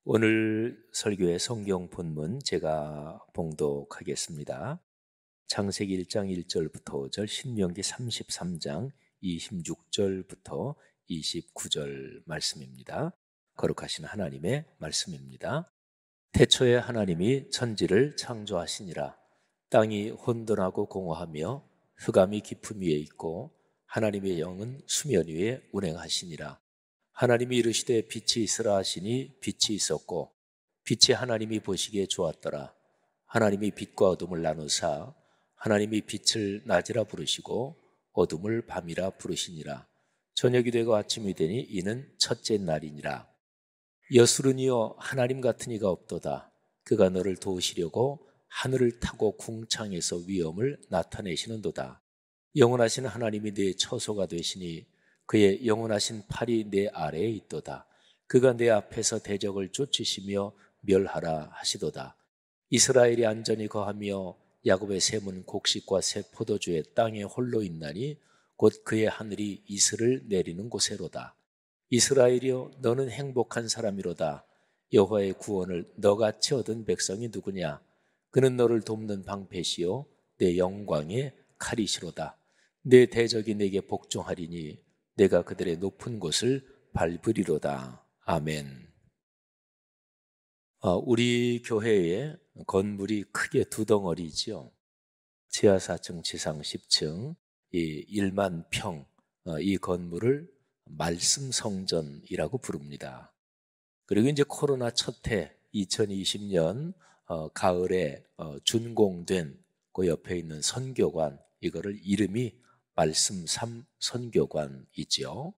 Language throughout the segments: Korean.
오늘 설교의 성경 본문 제가 봉독하겠습니다. 창세기 1장 1절부터 5절, 신명기 33장 26절부터 29절 말씀입니다. 거룩하신 하나님의 말씀입니다. 태초에 하나님이 천지를 창조하시니라. 땅이 혼돈하고 공허하며 흑암이 깊음 위에 있고 하나님의 영은 수면 위에 운행하시니라. 하나님이 이르시되 빛이 있으라 하시니 빛이 있었고 빛이 하나님이 보시기에 좋았더라. 하나님이 빛과 어둠을 나누사 하나님이 빛을 낮이라 부르시고 어둠을 밤이라 부르시니라. 저녁이 되고 아침이 되니 이는 첫째 날이니라. 여수르니여 하나님 같은 이가 없도다. 그가 너를 도우시려고 하늘을 타고 궁창에서 위엄을 나타내시는도다. 영원하신 하나님이 네 처소가 되시니 그의 영원하신 팔이 내 아래에 있도다. 그가 내 앞에서 대적을 쫓으시며 멸하라 하시도다. 이스라엘이 안전히 거하며 야곱의 샘은 곡식과 새 포도주의 땅에 홀로 있나니 곧 그의 하늘이 이슬을 내리는 곳에로다. 이스라엘이여 너는 행복한 사람이로다. 여호와의 구원을 너같이 얻은 백성이 누구냐? 그는 너를 돕는 방패시요 내 영광의 칼이시로다. 내 대적이 내게 복종하리니 내가 그들의 높은 곳을 밟으리로다. 아멘. 우리 교회에 건물이 크게 두 덩어리죠. 지하 4층, 지상 10층, 이 1만 평, 이 건물을 말씀성전이라고 부릅니다. 그리고 이제 코로나 첫 해 2020년 가을에 준공된 그 옆에 있는 선교관, 이거를 이름이 말씀 3 선교관이죠.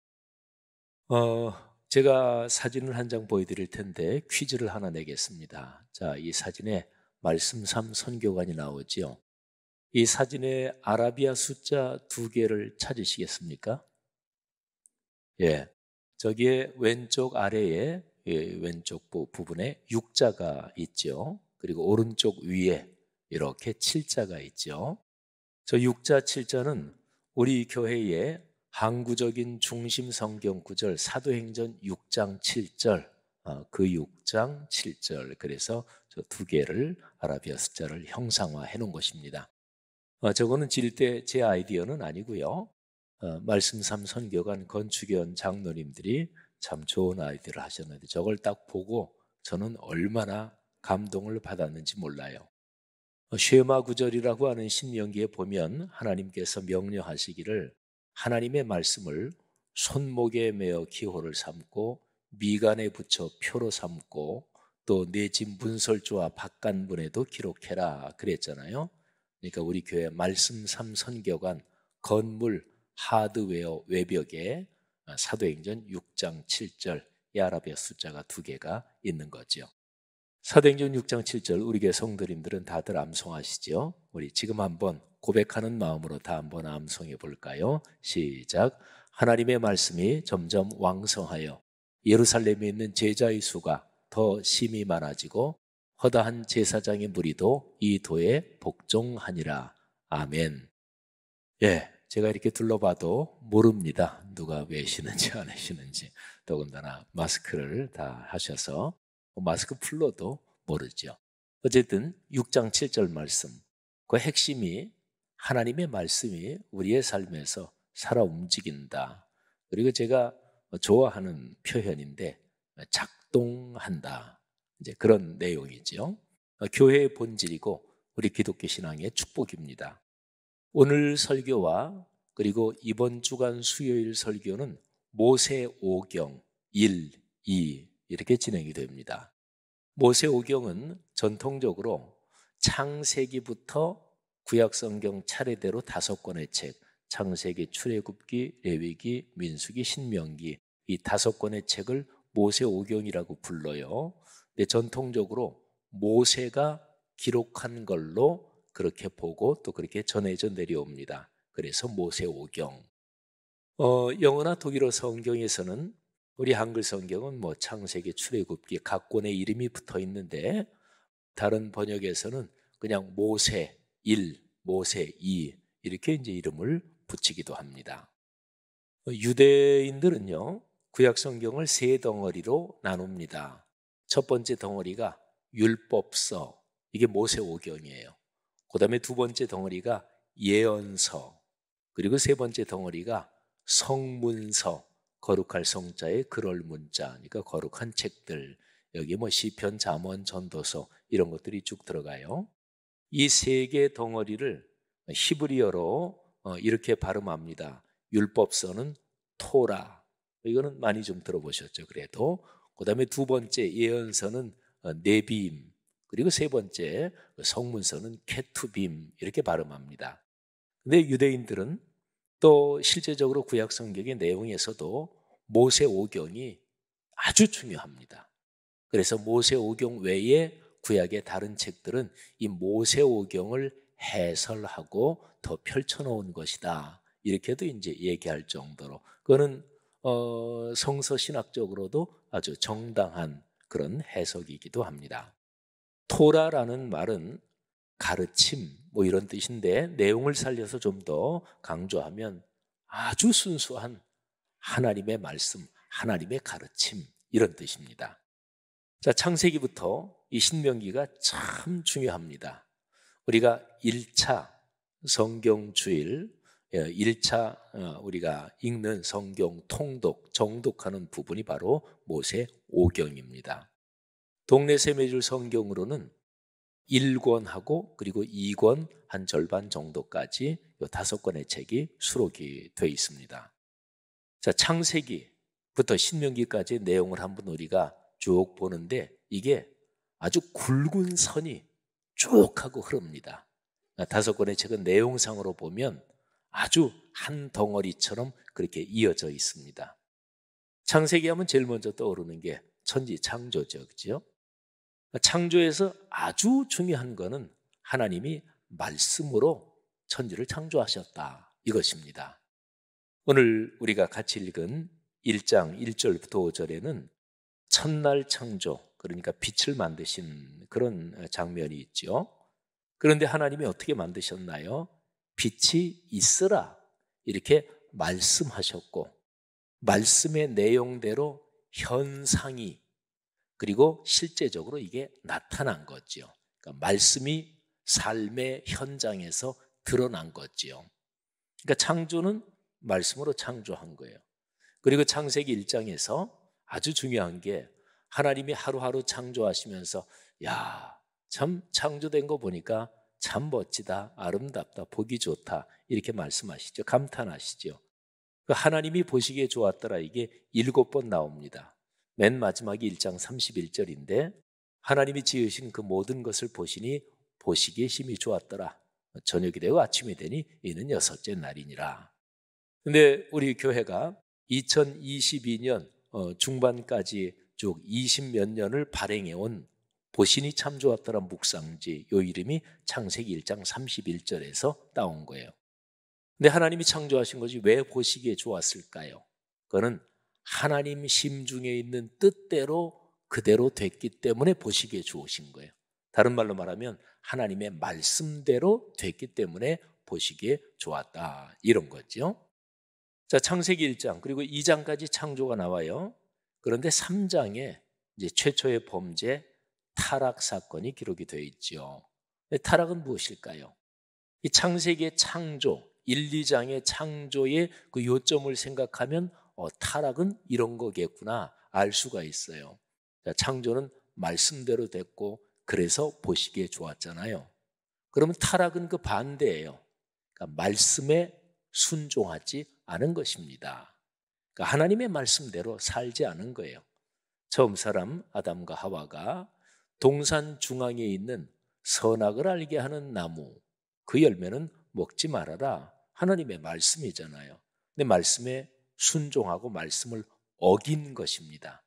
제가 사진을 한 장 보여드릴 텐데 퀴즈를 하나 내겠습니다. 자, 이 사진에 말씀 3 선교관이 나오죠. 이 사진에 아라비아 숫자 2개를 찾으시겠습니까? 예, 저기에 왼쪽 아래에 왼쪽 부분에 6자가 있죠. 그리고 오른쪽 위에 이렇게 7자가 있죠. 저 6자 7자는 우리 교회의 항구적인 중심 성경 구절 사도행전 6장 7절, 그 6장 7절, 그래서 저 2개를 아라비아 숫자를 형상화해 놓은 것입니다. 저거는 질 때 제 아이디어는 아니고요. 말씀 3 선교관 건축위원 장로님들이 참 좋은 아이디어를 하셨는데 저걸 딱 보고 저는 얼마나 감동을 받았는지 몰라요. 쉐마 구절이라고 하는 신명기에 보면 하나님께서 명령하시기를 하나님의 말씀을 손목에 매어 기호를 삼고 미간에 붙여 표로 삼고 또 내 집 문설주와 박간문에도 기록해라 그랬잖아요. 그러니까 우리 교회 말씀 3 선교관 건물 하드웨어 외벽에 사도행전 6장 7절 이 아라비아 숫자가 2개가 있는 거죠. 사도행전 6장 7절 우리 교회 성도님들은 다들 암송하시죠? 우리 지금 한번 고백하는 마음으로 다 한번 암송해 볼까요? 시작. 하나님의 말씀이 점점 왕성하여 예루살렘에 있는 제자의 수가 더 심히 많아지고 허다한 제사장의 무리도 이 도에 복종하니라. 아멘. 예, 제가 이렇게 둘러봐도 모릅니다. 누가 외시는지 안 외시는지. 더군다나 마스크를 다 하셔서 마스크 풀러도 모르죠. 어쨌든 6장 7절 말씀, 그 핵심이 하나님의 말씀이 우리의 삶에서 살아 움직인다. 그리고 제가 좋아하는 표현인데 작동한다. 이제 그런 내용이죠. 교회의 본질이고 우리 기독교 신앙의 축복입니다. 오늘 설교와 그리고 이번 주간 수요일 설교는 모세오경 1, 2 이렇게 진행이 됩니다. 모세오경은 전통적으로 창세기부터 구약성경 차례대로 5권의 책, 창세기, 출애굽기, 레위기, 민수기, 신명기 이 5권의 책을 모세오경이라고 불러요. 근데 전통적으로 모세가 기록한 걸로 그렇게 보고 또 그렇게 전해져 내려옵니다. 그래서 모세오경. 영어나 독일어 성경에서는 우리 한글 성경은 뭐 창세기, 출애굽기 각 권의 이름이 붙어 있는데 다른 번역에서는 그냥 모세 1, 모세 2 이렇게 이제 이름을 붙이기도 합니다. 유대인들은요 구약 성경을 3 덩어리로 나눕니다. 첫 번째 덩어리가 율법서, 이게 모세오경이에요. 그 다음에 두 번째 덩어리가 예언서, 그리고 세 번째 덩어리가 성문서, 거룩할 성자의 그럴 문자, 그러니까 거룩한 책들. 여기 뭐 시편, 잠언, 전도서 이런 것들이 쭉 들어가요. 이 세 개 덩어리를 히브리어로 이렇게 발음합니다. 율법서는 토라. 이거는 많이 좀 들어보셨죠. 그래도 그 다음에 두 번째 예언서는 네빔, 그리고 세 번째 성문서는 케투빔, 이렇게 발음합니다. 근데 유대인들은 또 실제적으로 구약 성경의 내용에서도 모세오경이 아주 중요합니다. 그래서 모세오경 외에 구약의 다른 책들은 이 모세오경을 해설하고 더 펼쳐놓은 것이다, 이렇게도 이제 얘기할 정도로, 그거는 성서 신학적으로도 아주 정당한 그런 해석이기도 합니다. 토라라는 말은 가르침 뭐 이런 뜻인데, 내용을 살려서 좀 더 강조하면 아주 순수한 하나님의 말씀, 하나님의 가르침, 이런 뜻입니다. 자, 창세기부터 이 신명기가 참 중요합니다. 우리가 1차 성경 주일, 1차 우리가 읽는 성경 통독, 정독하는 부분이 바로 모세오경입니다. 동네 세메줄 성경으로는 1권하고 그리고 2권 한 절반 정도까지 이 5권의 책이 수록이 되어 있습니다. 자, 창세기부터 신명기까지의 내용을 한번 우리가 쭉 보는데, 이게 아주 굵은 선이 쭉 하고 흐릅니다. 5권의 책은 내용상으로 보면 아주 한 덩어리처럼 그렇게 이어져 있습니다. 창세기 하면 제일 먼저 떠오르는 게 천지 창조죠, 그렇죠? 창조에서 아주 중요한 거는 하나님이 말씀으로 천지를 창조하셨다, 이것입니다. 오늘 우리가 같이 읽은 1장 1절부터 5절에는 첫날 창조, 그러니까 빛을 만드신 그런 장면이 있죠. 그런데 하나님이 어떻게 만드셨나요? 빛이 있으라, 이렇게 말씀하셨고, 말씀의 내용대로 현상이, 그리고 실제적으로 이게 나타난 거죠. 그러니까 말씀이 삶의 현장에서 드러난 거죠. 그러니까 창조는 말씀으로 창조한 거예요. 그리고 창세기 1장에서 아주 중요한 게, 하나님이 하루하루 창조하시면서 야, 참 창조된 거 보니까 참 멋지다, 아름답다, 보기 좋다, 이렇게 말씀하시죠. 감탄하시죠. 하나님이 보시기에 좋았더라, 이게 7번 나옵니다. 맨 마지막이 1장 31절인데, 하나님이 지으신 그 모든 것을 보시니 보시기에 심히 좋았더라. 저녁이 되고 아침이 되니 이는 6째 날이니라. 근데 우리 교회가 2022년 중반까지 쭉 20몇 년을 발행해온 보시니 참 좋았더라 묵상지, 요 이름이 창세기 1장 31절에서 따온 거예요. 근데 하나님이 창조하신 것이 왜 보시기에 좋았을까요? 그거는 하나님 심중에 있는 뜻대로 그대로 됐기 때문에 보시기에 좋으신 거예요. 다른 말로 말하면 하나님의 말씀대로 됐기 때문에 보시기에 좋았다, 이런 거죠. 자, 창세기 1장 그리고 2장까지 창조가 나와요. 그런데 3장에 이제 최초의 범죄 타락 사건이 기록이 되어 있죠. 타락은 무엇일까요? 이 창세기의 창조, 1, 2장의 창조의 그 요점을 생각하면 타락은 이런 거겠구나 알 수가 있어요. 자, 창조는 말씀대로 됐고 그래서 보시기에 좋았잖아요. 그러면 타락은 그 반대예요. 그러니까 말씀에 순종하지 않은 것입니다. 그러니까 하나님의 말씀대로 살지 않은 거예요. 처음 사람 아담과 하와가 동산 중앙에 있는 선악을 알게 하는 나무, 그 열매는 먹지 말아라, 하나님의 말씀이잖아요. 근데 말씀에 순종하고 말씀을 어긴 것입니다.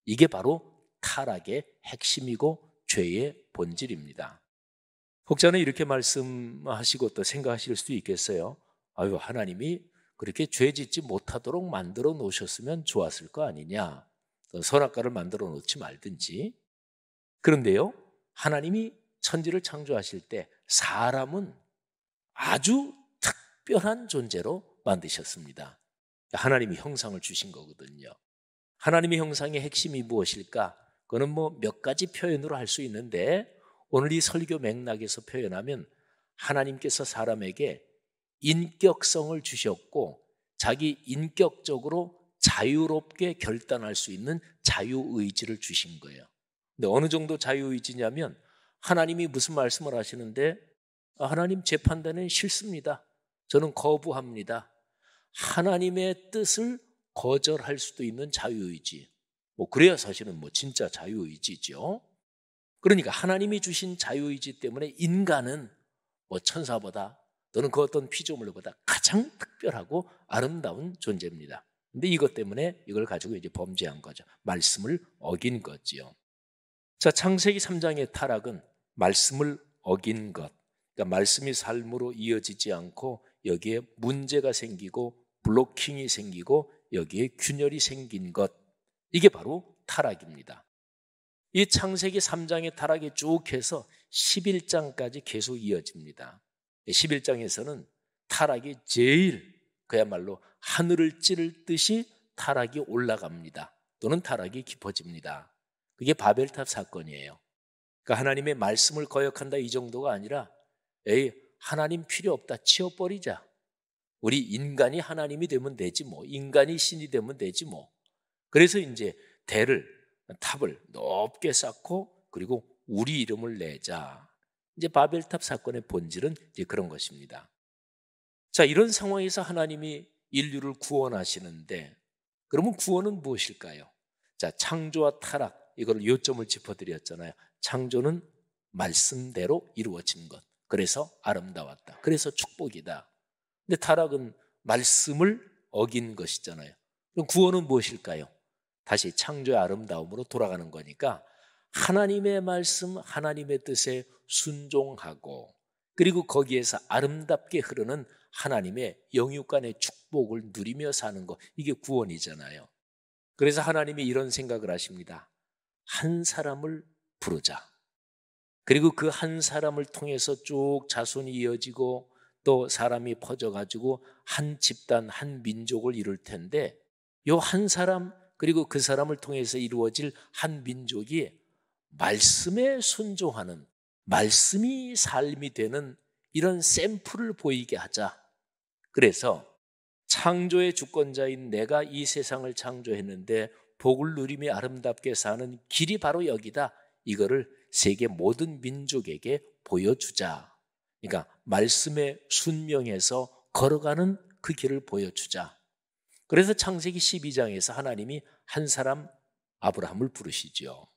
이게 바로 타락의 핵심이고 죄의 본질입니다. 혹자는 이렇게 말씀하시고 또 생각하실 수도 있겠어요. 아유, 하나님이 그렇게 죄 짓지 못하도록 만들어 놓으셨으면 좋았을 거 아니냐, 선악과를 만들어 놓지 말든지. 그런데요, 하나님이 천지를 창조하실 때 사람은 아주 특별한 존재로 만드셨습니다. 하나님이 형상을 주신 거거든요. 하나님의 형상의 핵심이 무엇일까? 그거는 뭐 몇 가지 표현으로 할 수 있는데 오늘 이 설교 맥락에서 표현하면 하나님께서 사람에게 인격성을 주셨고 자기 인격적으로 자유롭게 결단할 수 있는 자유의지를 주신 거예요. 근데 어느 정도 자유의지냐면 하나님이 무슨 말씀을 하시는데 하나님 제 판단은 싫습니다. 저는 거부합니다. 하나님의 뜻을 거절할 수도 있는 자유의지. 뭐 그래야 사실은 뭐 진짜 자유의지죠. 그러니까 하나님이 주신 자유의지 때문에 인간은 뭐 천사보다 또는 그 어떤 피조물보다 가장 특별하고 아름다운 존재입니다. 근데 이것 때문에 이걸 가지고 이제 범죄한 거죠. 말씀을 어긴 거지요. 자, 창세기 3장의 타락은 말씀을 어긴 것. 그러니까 말씀이 삶으로 이어지지 않고 여기에 문제가 생기고 블로킹이 생기고 여기에 균열이 생긴 것. 이게 바로 타락입니다. 이 창세기 3장의 타락이 쭉 해서 11장까지 계속 이어집니다. 11장에서는 타락이 제일 그야말로 하늘을 찌를 듯이 타락이 올라갑니다. 또는 타락이 깊어집니다. 그게 바벨탑 사건이에요. 그러니까 하나님의 말씀을 거역한다 이 정도가 아니라 에이 하나님 필요 없다 치워버리자. 우리 인간이 하나님이 되면 되지 뭐. 인간이 신이 되면 되지 뭐. 그래서 이제 탑을 높게 쌓고 그리고 우리 이름을 내자. 이제 바벨탑 사건의 본질은 이제 그런 것입니다. 자, 이런 상황에서 하나님이 인류를 구원하시는데 그러면 구원은 무엇일까요? 자, 창조와 타락 이걸 요점을 짚어드렸잖아요. 창조는 말씀대로 이루어진 것. 그래서 아름다웠다. 그래서 축복이다. 근데 타락은 말씀을 어긴 것이잖아요. 그럼 구원은 무엇일까요? 다시 창조의 아름다움으로 돌아가는 거니까 하나님의 말씀, 하나님의 뜻에 순종하고 그리고 거기에서 아름답게 흐르는 하나님의 영육간의 축복을 누리며 사는 것, 이게 구원이잖아요. 그래서 하나님이 이런 생각을 하십니다. 한 사람을 부르자. 그리고 그 한 사람을 통해서 쭉 자손이 이어지고 또 사람이 퍼져가지고 한 집단, 한 민족을 이룰 텐데 요 한 사람 그리고 그 사람을 통해서 이루어질 한 민족이 말씀에 순종하는 말씀이 삶이 되는 이런 샘플을 보이게 하자. 그래서 창조의 주권자인 내가 이 세상을 창조했는데 복을 누리며 아름답게 사는 길이 바로 여기다. 이거를 세계 모든 민족에게 보여주자. 그러니까 말씀에 순명해서 걸어가는 그 길을 보여주자. 그래서 창세기 12장에서 하나님이 한 사람 아브라함을 부르시죠.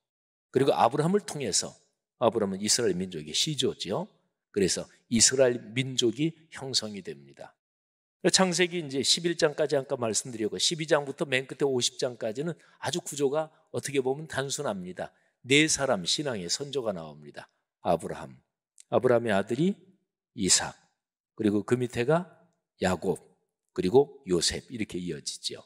그리고 아브라함을 통해서 아브라함은 이스라엘 민족의 시조죠. 그래서 이스라엘 민족이 형성이 됩니다. 창세기 이제 11장까지 아까 말씀드렸고 12장부터 맨 끝에 50장까지는 아주 구조가 어떻게 보면 단순합니다. 네 사람 신앙의 선조가 나옵니다. 아브라함의 아들이 이삭, 그리고 그 밑에가 야곱, 그리고 요셉 이렇게 이어지죠.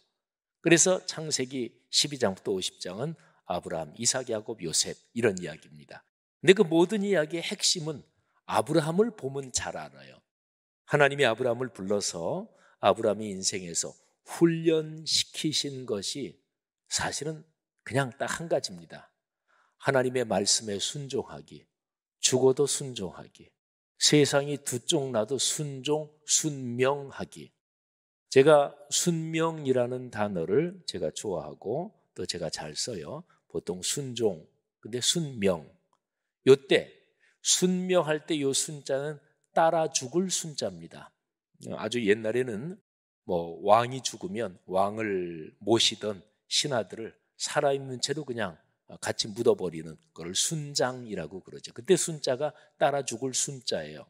그래서 창세기 12장부터 50장은 아브라함, 이삭, 야곱, 요셉 이런 이야기입니다. 근데 그 모든 이야기의 핵심은 아브라함을 보면 잘 알아요. 하나님이 아브라함을 불러서 아브라함의 인생에서 훈련시키신 것이 사실은 그냥 딱 한 가지입니다. 하나님의 말씀에 순종하기, 죽어도 순종하기, 세상이 두 쪽 나도 순명하기. 제가 순명이라는 단어를 제가 좋아하고 또 제가 잘 써요. 보통 순종, 근데 순명. 요때 순명할 때 요 순자는 따라 죽을 순자입니다. 아주 옛날에는 뭐 왕이 죽으면 왕을 모시던 신하들을 살아있는 채로 그냥 같이 묻어버리는 걸 순장이라고 그러죠. 그때 순자가 따라 죽을 순자예요.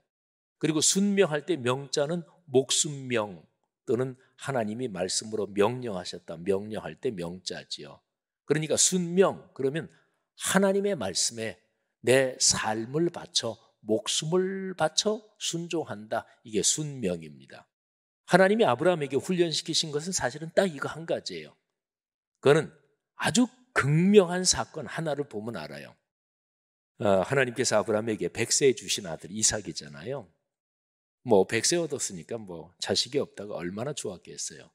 그리고 순명할 때 명자는 목순명 또는 하나님이 말씀으로 명령하셨다. 명령할 때 명자지요. 그러니까 순명 그러면 하나님의 말씀에 내 삶을 바쳐 목숨을 바쳐 순종한다. 이게 순명입니다. 하나님이 아브라함에게 훈련시키신 것은 사실은 딱 이거 한 가지예요. 그거는 아주 극명한 사건 하나를 보면 알아요. 하나님께서 아브라함에게 100세 주신 아들 이삭이잖아요. 뭐 100세 얻었으니까 뭐 자식이 없다가 얼마나 좋았겠어요.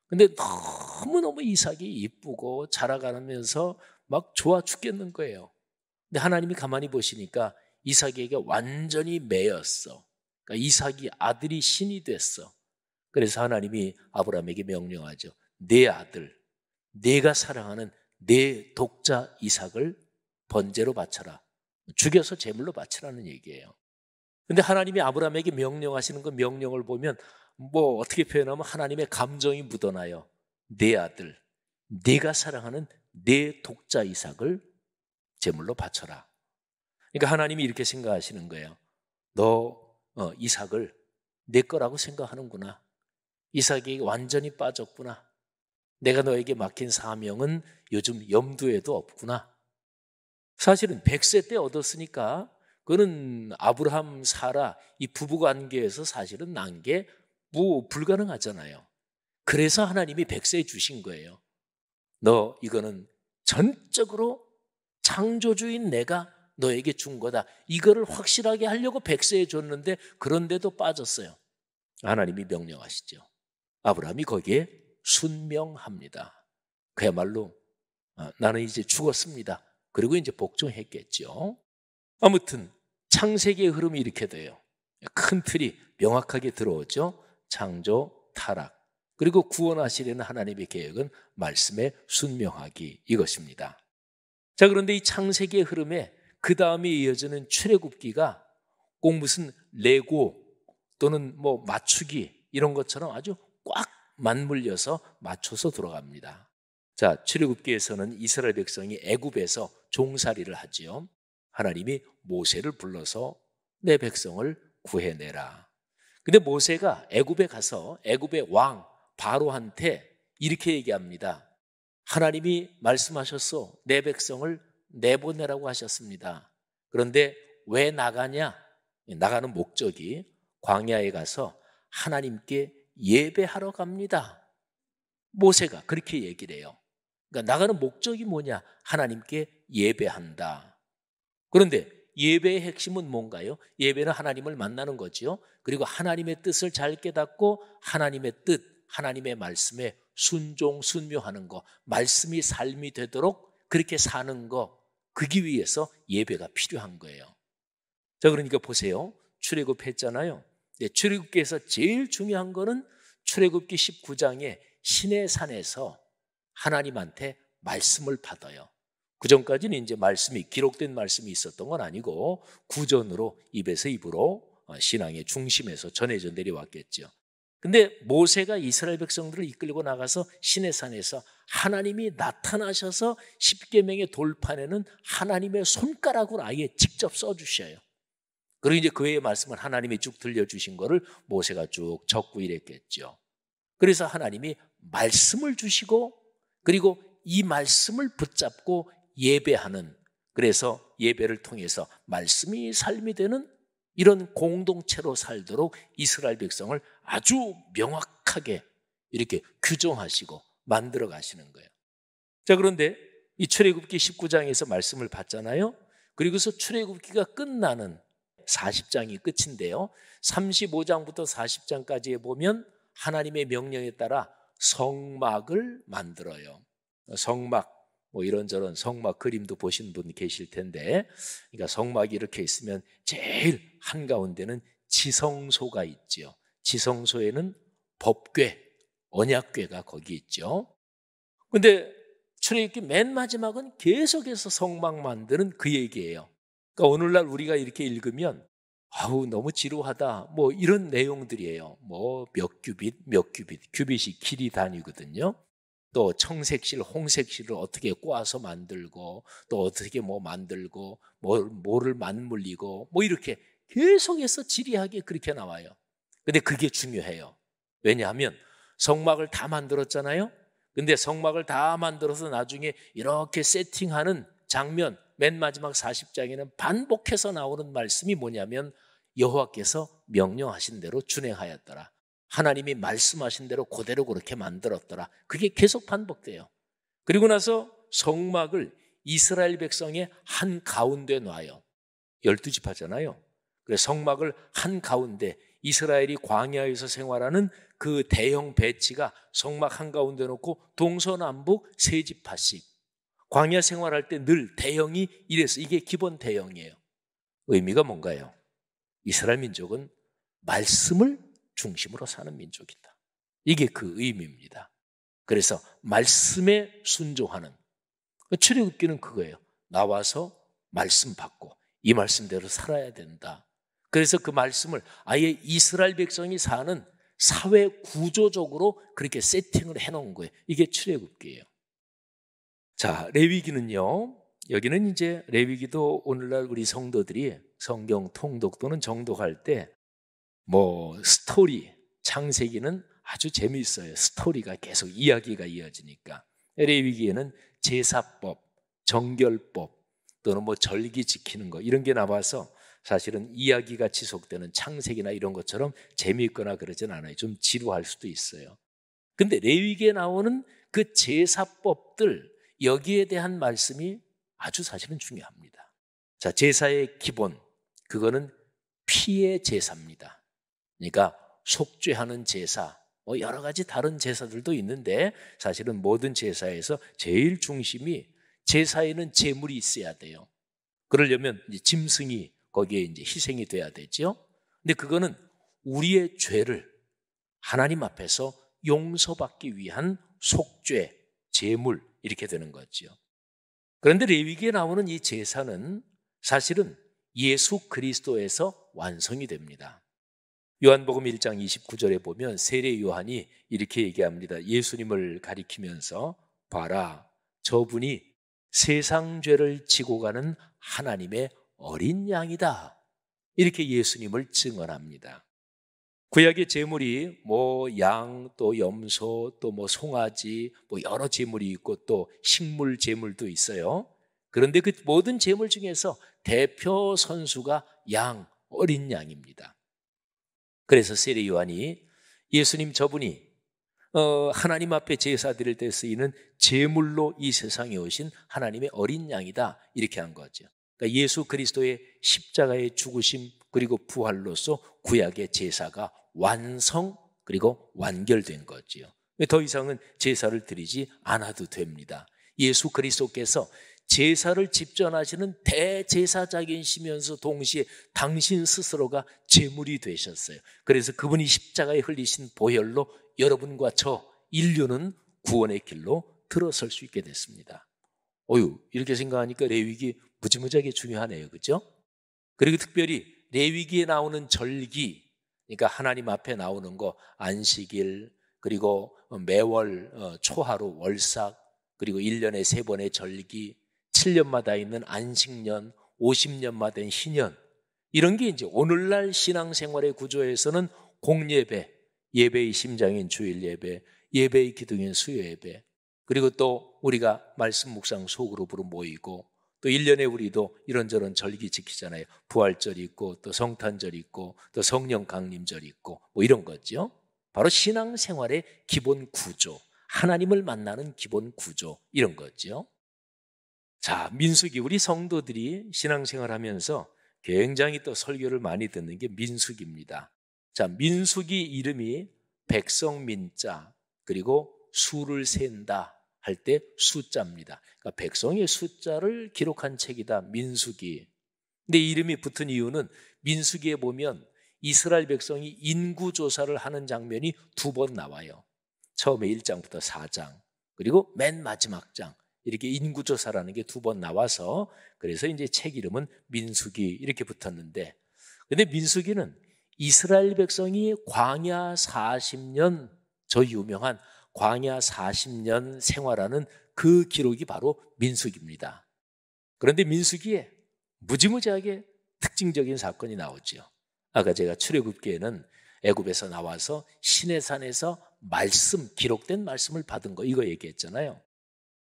근데 너무너무 이삭이 이쁘고 자라가면서 막 좋아 죽겠는 거예요. 근데 하나님이 가만히 보시니까 이삭에게 완전히 매였어. 그러니까 이삭이 아들이 신이 됐어. 그래서 하나님이 아브라함에게 명령하죠. 내 아들, 내가 사랑하는 내 독자 이삭을 번제로 바쳐라. 죽여서 제물로 바치라는 얘기예요. 근데 하나님이 아브라함에게 명령하시는 그 명령을 보면 뭐 어떻게 표현하면 하나님의 감정이 묻어나요. 내 아들, 네가 사랑하는 내 독자 이삭을 제물로 바쳐라. 그러니까 하나님이 이렇게 생각하시는 거예요. 너 이삭을 내 거라고 생각하는구나. 이삭이 완전히 빠졌구나. 내가 너에게 맡긴 사명은 요즘 염두에도 없구나. 사실은 100세 때 얻었으니까 그거는 아브라함, 사라 이 부부관계에서 사실은 난 게 불가능하잖아요. 그래서 하나님이 100세에 주신 거예요. 너 이거는 전적으로 창조주인 내가 너에게 준 거다. 이거를 확실하게 하려고 100세에 줬는데 그런데도 빠졌어요. 하나님이 명령하시죠. 아브라함이 거기에 순명합니다. 그야말로 나는 이제 죽었습니다. 그리고 이제 복종했겠죠. 아무튼 창세기의 흐름이 이렇게 돼요. 큰 틀이 명확하게 들어오죠. 창조, 타락, 그리고 구원하시려는 하나님의 계획은 말씀에 순명하기, 이것입니다. 자, 그런데 이 창세기의 흐름에 그 다음에 이어지는 출애굽기가 꼭 무슨 레고 또는 뭐 맞추기 이런 것처럼 아주 꽉 맞물려서 맞춰서 들어갑니다. 자, 출애굽기에서는 이스라엘 백성이 애굽에서 종살이를 하지요. 하나님이 모세를 불러서 내 백성을 구해내라. 근데 모세가 애굽에 가서 애굽의 왕 바로한테 이렇게 얘기합니다. 하나님이 말씀하셨어. 내 백성을 내보내라고 하셨습니다. 그런데 왜 나가냐? 나가는 목적이 광야에 가서 하나님께 예배하러 갑니다. 모세가 그렇게 얘기를 해요. 그러니까 나가는 목적이 뭐냐? 하나님께 예배한다. 그런데 예배의 핵심은 뭔가요? 예배는 하나님을 만나는 거죠. 그리고 하나님의 뜻을 잘 깨닫고 하나님의 뜻, 하나님의 말씀에 순종, 순묘하는 거, 말씀이 삶이 되도록 그렇게 사는 거, 그기 위해서 예배가 필요한 거예요. 자, 그러니까 보세요. 출애굽했잖아요. 출애굽기에서 제일 중요한 거는 출애굽기 19장에 시내산에서 하나님한테 말씀을 받아요. 그 전까지는 이제 말씀이 기록된 말씀이 있었던 건 아니고 구전으로 입에서 입으로 신앙의 중심에서 전해져 내려왔겠죠. 근데 모세가 이스라엘 백성들을 이끌고 나가서 시내산에서 하나님이 나타나셔서 십계명의 돌판에는 하나님의 손가락으로 아예 직접 써주셔요. 그리고 이제 그 외의 말씀을 하나님이 쭉 들려주신 거를 모세가 쭉 적고 이랬겠죠. 그래서 하나님이 말씀을 주시고 그리고 이 말씀을 붙잡고 예배하는, 그래서 예배를 통해서 말씀이 삶이 되는 이런 공동체로 살도록 이스라엘 백성을 아주 명확하게 이렇게 규정하시고 만들어 가시는 거예요. 자, 그런데 이 출애굽기 19장에서 말씀을 받잖아요. 그리고서 출애굽기가 끝나는 40장이 끝인데요. 35장부터 40장까지에 보면 하나님의 명령에 따라 성막을 만들어요. 성막, 뭐 이런저런 성막 그림도 보신 분 계실 텐데, 그러니까 성막이 이렇게 있으면 제일 한가운데는 지성소가 있죠. 지성소에는 법궤, 언약궤가 거기 있죠. 근데 출애굽기 맨 마지막은 계속해서 성막 만드는 그 얘기예요. 그러니까 오늘날 우리가 이렇게 읽으면 아우 너무 지루하다 뭐 이런 내용들이에요. 뭐 몇 큐빗, 큐빗이 길이 단위거든요. 또 청색실, 홍색실을 어떻게 꼬아서 만들고 또 어떻게 뭐 만들고 뭐를 맞물리고 뭐 이렇게 계속해서 지리하게 그렇게 나와요. 근데 그게 중요해요. 왜냐하면 성막을 다 만들었잖아요. 근데 성막을 다 만들어서 나중에 이렇게 세팅하는 장면, 맨 마지막 40장에는 반복해서 나오는 말씀이 뭐냐면 여호와께서 명령하신 대로 준행하였더라. 하나님이 말씀하신 대로 그대로 그렇게 만들었더라. 그게 계속 반복돼요. 그리고 나서 성막을 이스라엘 백성의 한 가운데 놔요. 12지파잖아요. 그래서 성막을 한 가운데, 이스라엘이 광야에서 생활하는 그 대형 배치가 성막 한 가운데 놓고 동서남북 3지파씩, 광야 생활할 때 늘 대형이 이래서 이게 기본 대형이에요. 의미가 뭔가요? 이스라엘 민족은 말씀을 중심으로 사는 민족이다. 이게 그 의미입니다. 그래서 말씀에 순종하는, 출애굽기는 그거예요. 나와서 말씀 받고 이 말씀대로 살아야 된다. 그래서 그 말씀을 아예 이스라엘 백성이 사는 사회 구조적으로 그렇게 세팅을 해놓은 거예요. 이게 출애굽기예요. 자, 레위기는요. 여기는 이제 레위기도 오늘날 우리 성도들이 성경 통독 또는 정독할 때 스토리, 창세기는 아주 재미있어요. 스토리가 계속 이야기가 이어지니까. 레위기에는 제사법, 정결법 또는 절기 지키는 거 이런 게 나와서 사실은 이야기가 지속되는 창세기나 이런 것처럼 재미있거나 그러진 않아요. 좀 지루할 수도 있어요. 근데 레위기에 나오는 그 제사법들, 여기에 대한 말씀이 아주 사실은 중요합니다. 자, 제사의 기본, 그거는 피의 제사입니다. 그러니까 속죄하는 제사, 여러 가지 다른 제사들도 있는데 사실은 모든 제사에서 제일 중심이 제사에는 제물이 있어야 돼요. 그러려면 이제 짐승이 거기에 이제 희생이 돼야 되죠. 근데 그거는 우리의 죄를 하나님 앞에서 용서받기 위한 속죄, 제물 이렇게 되는 거죠. 그런데 레위기에 나오는 이 제사는 사실은 예수 그리스도에서 완성이 됩니다. 요한복음 1장 29절에 보면 세례 요한이 이렇게 얘기합니다. 예수님을 가리키면서 봐라, 저분이 세상 죄를 지고 가는 하나님의 어린 양이다. 이렇게 예수님을 증언합니다. 구약의 제물이 양, 또 염소, 또 송아지, 여러 제물이 있고 또 식물 제물도 있어요. 그런데 그 모든 제물 중에서 대표 선수가 양, 어린 양입니다. 그래서 세례 요한이 예수님 저분이 하나님 앞에 제사 드릴 때 쓰이는 제물로 이 세상에 오신 하나님의 어린 양이다 이렇게 한 거죠. 그러니까 예수 그리스도의 십자가의 죽으심 그리고 부활로서 구약의 제사가 완성 그리고 완결된 거지요. 더 이상은 제사를 드리지 않아도 됩니다. 예수 그리스도께서 제사를 집전하시는 대제사장이시면서 동시에 당신 스스로가 제물이 되셨어요. 그래서 그분이 십자가에 흘리신 보혈로 여러분과 저 인류는 구원의 길로 들어설 수 있게 됐습니다. 이렇게 생각하니까 레위기 무지무지하게 중요하네요. 그렇죠? 그리고 특별히 레위기에 나오는 절기, 그러니까 하나님 앞에 나오는 거, 안식일, 그리고 매월 초하루 월삭, 그리고 1년에 3번의 절기, 7년마다 있는 안식년, 50년마다 희년, 이런 게 이제 오늘날 신앙생활의 구조에서는 공예배, 예배의 심장인 주일 예배, 예배의 기둥인 수요 예배, 그리고 또 우리가 말씀 묵상 소그룹으로 모이고 또 1년에 우리도 이런저런 절기 지키잖아요. 부활절 있고 또 성탄절 있고 또 성령 강림절 있고 이런 거죠. 바로 신앙생활의 기본 구조, 하나님을 만나는 기본 구조 이런 거죠. 자, 민수기, 우리 성도들이 신앙생활하면서 굉장히 또 설교를 많이 듣는 게 민수기입니다. 자, 민수기 이름이 백성민자 그리고 수를 센다 할 때 숫자입니다. 그러니까 백성의 숫자를 기록한 책이다, 민수기. 근데 이름이 붙은 이유는 민수기에 보면 이스라엘 백성이 인구조사를 하는 장면이 2번 나와요. 처음에 1장부터 4장, 그리고 맨 마지막 장. 이렇게 인구조사라는 게 2번 나와서 그래서 이제 책 이름은 민수기 이렇게 붙었는데, 근데 민수기는 이스라엘 백성이 광야 40년, 저 유명한 광야 40년 생활하는 그 기록이 바로 민수기입니다. 그런데 민수기에 무지무지하게 특징적인 사건이 나오죠. 아까 제가 출애굽기에는 애굽에서 나와서 시내산에서 말씀, 기록된 말씀을 받은 거 이거 얘기했잖아요.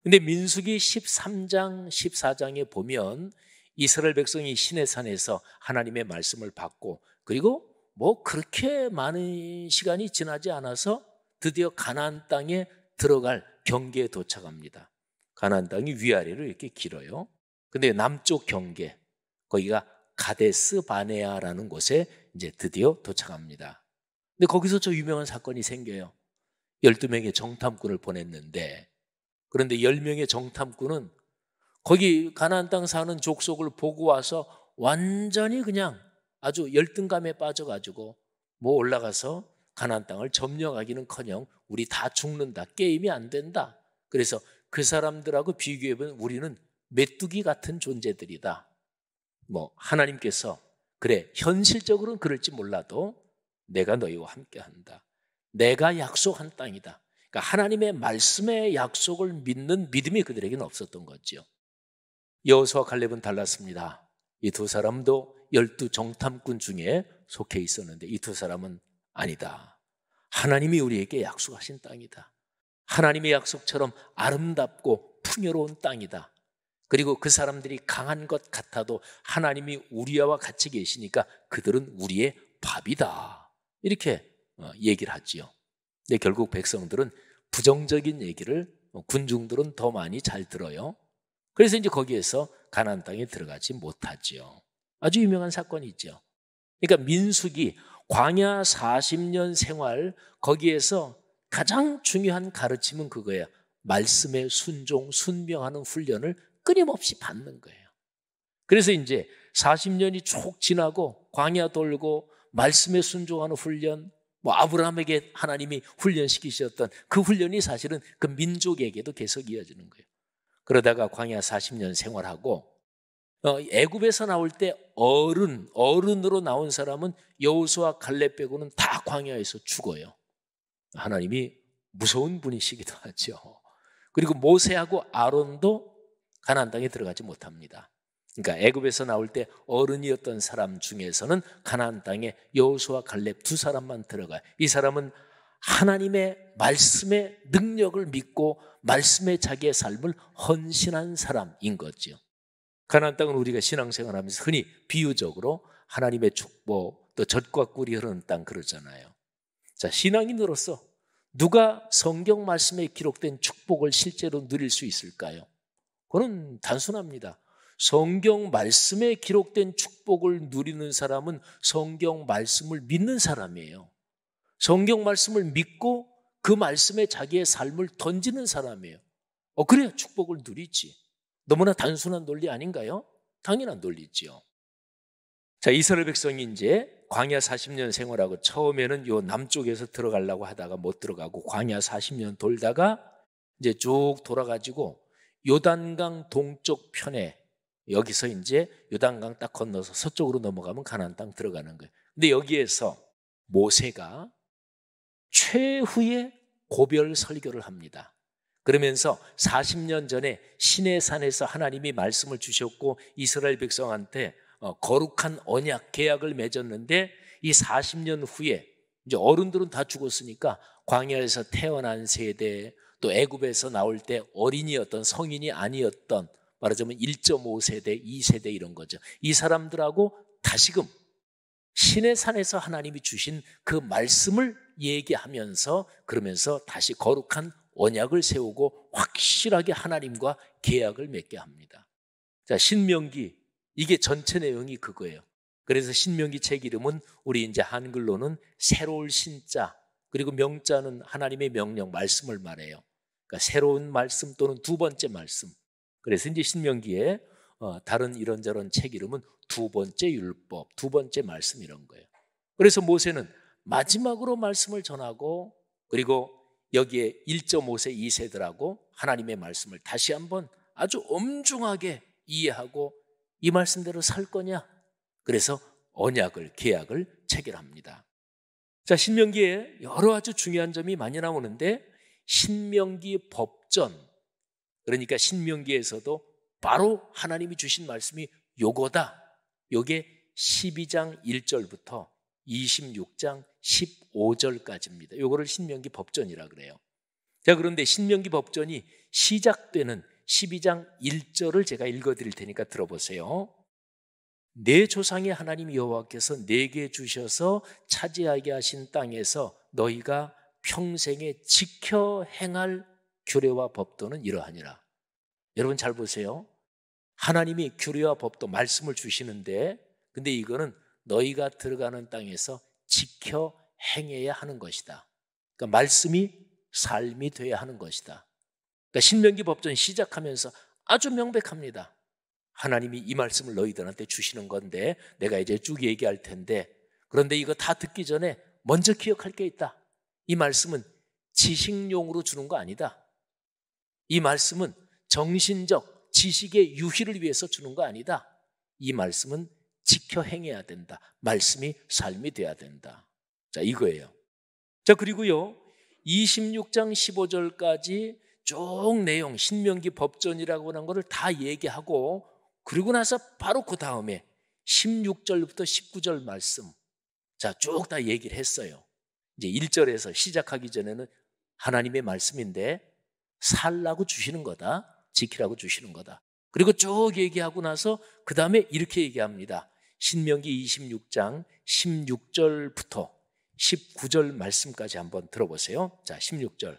근데 민수기 13장, 14장에 보면 이스라엘 백성이 시내산에서 하나님의 말씀을 받고 그리고 그렇게 많은 시간이 지나지 않아서 드디어 가나안 땅에 들어갈 경계에 도착합니다. 가나안 땅이 위아래로 이렇게 길어요. 근데 남쪽 경계, 거기가 가데스 바네아라는 곳에 이제 드디어 도착합니다. 근데 거기서 저 유명한 사건이 생겨요. 12명의 정탐꾼을 보냈는데, 그런데 10명의 정탐꾼은 거기 가나안 땅 사는 족속을 보고 와서 완전히 그냥 아주 열등감에 빠져가지고 뭐 올라가서 가나안 땅을 점령하기는커녕 우리 다 죽는다, 게임이 안 된다. 그래서 그 사람들하고 비교해보면 우리는 메뚜기 같은 존재들이다. 뭐 하나님께서 그래, 현실적으로는 그럴지 몰라도 내가 너희와 함께한다, 내가 약속한 땅이다. 그러니까 하나님의 말씀의 약속을 믿는 믿음이 그들에게는 없었던 거죠. 여호수아 갈렙은 달랐습니다. 이 두 사람도 12 정탐꾼 중에 속해 있었는데 이 두 사람은 아니다, 하나님이 우리에게 약속하신 땅이다, 하나님의 약속처럼 아름답고 풍요로운 땅이다, 그리고 그 사람들이 강한 것 같아도 하나님이 우리와 같이 계시니까 그들은 우리의 밥이다, 이렇게 얘기를 하지요. 근데 결국 백성들은 부정적인 얘기를 군중들은 더 많이 잘 들어요. 그래서 이제 거기에서 가나안 땅에 들어가지 못하지요. 아주 유명한 사건이죠. 그러니까 민수기 광야 40년 생활, 거기에서 가장 중요한 가르침은 그거예요. 말씀에 순종, 순명하는 훈련을 끊임없이 받는 거예요. 그래서 이제 40년이 쭉 지나고 광야 돌고 말씀에 순종하는 훈련, 뭐 아브라함에게 하나님이 훈련시키셨던 그 훈련이 사실은 그 민족에게도 계속 이어지는 거예요. 그러다가 광야 40년 생활하고 애굽에서 나올 때 어른으로 나온 사람은 여호수아 갈렙 빼고는 다 광야에서 죽어요. 하나님이 무서운 분이시기도 하죠. 그리고 모세하고 아론도 가나안 땅에 들어가지 못합니다. 그러니까 애굽에서 나올 때 어른이었던 사람 중에서는 가나안 땅에 여호수아 갈렙 두 사람만 들어가요. 이 사람은 하나님의 말씀의 능력을 믿고 말씀에 자기의 삶을 헌신한 사람인 거죠. 가나안 땅은 우리가 신앙생활하면서 흔히 비유적으로 하나님의 축복, 또 젖과 꿀이 흐르는 땅 그러잖아요. 자, 신앙인으로서 누가 성경 말씀에 기록된 축복을 실제로 누릴 수 있을까요? 그건 단순합니다. 성경 말씀에 기록된 축복을 누리는 사람은 성경 말씀을 믿는 사람이에요. 성경 말씀을 믿고 그 말씀에 자기의 삶을 던지는 사람이에요. 그래야 축복을 누리지. 너무나 단순한 논리 아닌가요? 당연한 논리지요. 자, 이스라엘 백성이 이제 광야 40년 생활하고 처음에는 요 남쪽에서 들어가려고 하다가 못 들어가고 광야 40년 돌다가 이제 쭉 돌아가지고 요단강 동쪽 편에, 여기서 이제 요단강 딱 건너서 서쪽으로 넘어가면 가나안 땅 들어가는 거예요. 근데 여기에서 모세가 최후의 고별 설교를 합니다. 그러면서 40년 전에 시내산에서 하나님이 말씀을 주셨고 이스라엘 백성한테 거룩한 언약 계약을 맺었는데 이 40년 후에 이제 어른들은 다 죽었으니까 광야에서 태어난 세대, 또 애굽에서 나올 때 어린이였던, 성인이 아니었던, 말하자면 1.5세대, 2세대 이런 거죠. 이 사람들하고 다시금 시내산에서 하나님이 주신 그 말씀을 얘기하면서, 그러면서 다시 거룩한 언약을 세우고 확실하게 하나님과 계약을 맺게 합니다. 자, 신명기, 이게 전체 내용이 그거예요. 그래서 신명기 책 이름은 우리 이제 한글로는 새로울 신자, 그리고 명자는 하나님의 명령, 말씀을 말해요. 그러니까 새로운 말씀 또는 두 번째 말씀. 그래서 이제 신명기에 다른 이런저런 책 이름은 두 번째 율법, 두 번째 말씀 이런 거예요. 그래서 모세는 마지막으로 말씀을 전하고, 그리고 여기에 1.5세, 2세들하고 하나님의 말씀을 다시 한번 아주 엄중하게 이해하고 이 말씀대로 살 거냐? 그래서 언약을, 계약을 체결합니다. 자, 신명기에 여러 아주 중요한 점이 많이 나오는데 신명기 법전, 그러니까 신명기에서도 바로 하나님이 주신 말씀이 요거다. 요게 12장 1절부터 26장 15절까지입니다. 요거를 신명기 법전이라 그래요. 자, 그런데 신명기 법전이 시작되는 12장 1절을 제가 읽어드릴 테니까 들어보세요. 내 조상의 하나님 여호와께서 내게 주셔서 차지하게 하신 땅에서 너희가 평생에 지켜 행할 규례와 법도는 이러하니라. 여러분 잘 보세요. 하나님이 규례와 법도, 말씀을 주시는데, 근데 이거는 너희가 들어가는 땅에서 지켜 행해야 하는 것이다. 그러니까 말씀이 삶이 돼야 하는 것이다. 그러니까 신명기 법전 시작하면서 아주 명백합니다. 하나님이 이 말씀을 너희들한테 주시는 건데 내가 이제 쭉 얘기할 텐데, 그런데 이거 다 듣기 전에 먼저 기억할 게 있다. 이 말씀은 지식용으로 주는 거 아니다. 이 말씀은 정신적 지식의 유희를 위해서 주는 거 아니다. 이 말씀은 지켜 행해야 된다. 말씀이 삶이 돼야 된다. 자, 이거예요. 자, 그리고요 26장 15절까지 쭉 내용, 신명기 법전이라고 하는 것을 다 얘기하고, 그리고 나서 바로 그 다음에 16절부터 19절 말씀, 자, 쭉 다 얘기를 했어요. 이제 1절에서 시작하기 전에는 하나님의 말씀인데 살라고 주시는 거다, 지키라고 주시는 거다. 그리고 쭉 얘기하고 나서 그 다음에 이렇게 얘기합니다. 신명기 26장 16절부터 19절 말씀까지 한번 들어보세요. 자, 16절.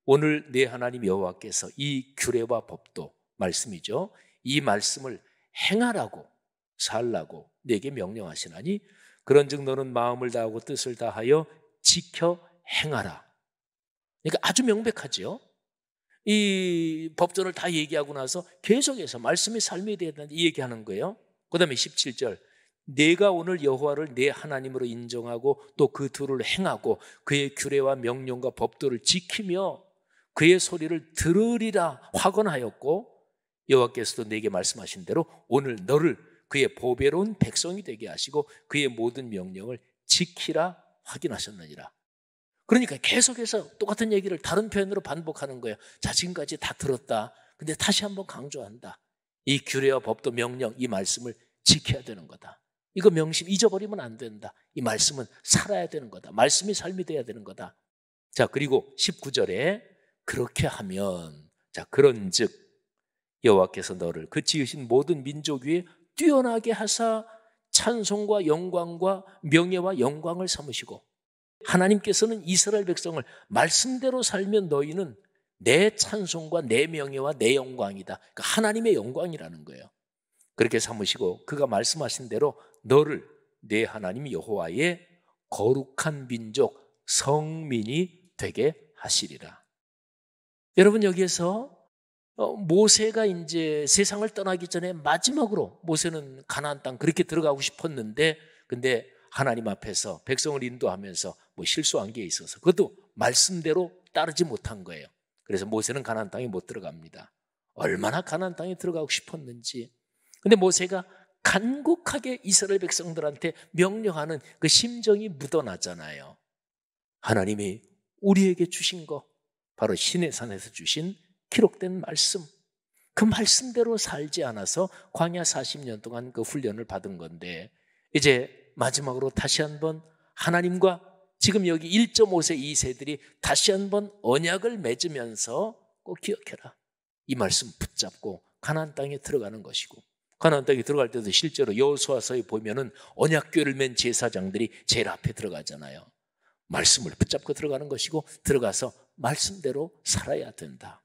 오늘 내 하나님 여호와께서 이 규례와 법도, 말씀이죠, 이 말씀을 행하라고 살라고 내게 명령하시나니 그런즉 너는 마음을 다하고 뜻을 다하여 지켜 행하라. 그러니까 아주 명백하죠. 이 법전을 다 얘기하고 나서 계속해서 말씀이 삶이 되어야 된다 얘기하는 거예요. 그 다음에 17절. 내가 오늘 여호와를 내 하나님으로 인정하고 또 그 둘을 행하고 그의 규례와 명령과 법도를 지키며 그의 소리를 들으리라 확언하였고, 여호와께서도 내게 말씀하신 대로 오늘 너를 그의 보배로운 백성이 되게 하시고 그의 모든 명령을 지키라 확인하셨느니라. 그러니까 계속해서 똑같은 얘기를 다른 표현으로 반복하는 거예요. 자, 지금까지 다 들었다. 근데 다시 한번 강조한다. 이 규례와 법도 명령, 이 말씀을 지켜야 되는 거다. 이거 명심 잊어버리면 안 된다. 이 말씀은 살아야 되는 거다. 말씀이 삶이 돼야 되는 거다. 자, 그리고 19절에 그렇게 하면, 자, 그런즉 여호와께서 너를 그 지으신 모든 민족 위에 뛰어나게 하사 찬송과 영광과 명예와 영광을 삼으시고, 하나님께서는 이스라엘 백성을 말씀대로 살면 너희는 내 찬송과 내 명예와 내 영광이다. 그러니까 하나님의 영광이라는 거예요. 그렇게 삼으시고 그가 말씀하신 대로 너를 내 하나님 여호와의 거룩한 민족 성민이 되게 하시리라. 여러분, 여기에서 모세가 이제 세상을 떠나기 전에 마지막으로 모세는 가나안 땅 그렇게 들어가고 싶었는데, 근데 하나님 앞에서 백성을 인도하면서 뭐 실수한 게 있어서 그것도 말씀대로 따르지 못한 거예요. 그래서 모세는 가나안 땅에 못 들어갑니다. 얼마나 가나안 땅에 들어가고 싶었는지. 근데 모세가 간곡하게 이스라엘 백성들한테 명령하는 그 심정이 묻어나잖아요. 하나님이 우리에게 주신 거, 바로 시내산에서 주신 기록된 말씀, 그 말씀대로 살지 않아서 광야 40년 동안 그 훈련을 받은 건데, 이제 마지막으로 다시 한번 하나님과 지금 여기 1.5세 2세들이 다시 한번 언약을 맺으면서 꼭 기억해라. 이 말씀 붙잡고 가나안 땅에 들어가는 것이고, 가나안 땅에 들어갈 때도 실제로 여호수아서에 보면은 언약궤를 맨 제사장들이 제일 앞에 들어가잖아요. 말씀을 붙잡고 들어가는 것이고 들어가서 말씀대로 살아야 된다.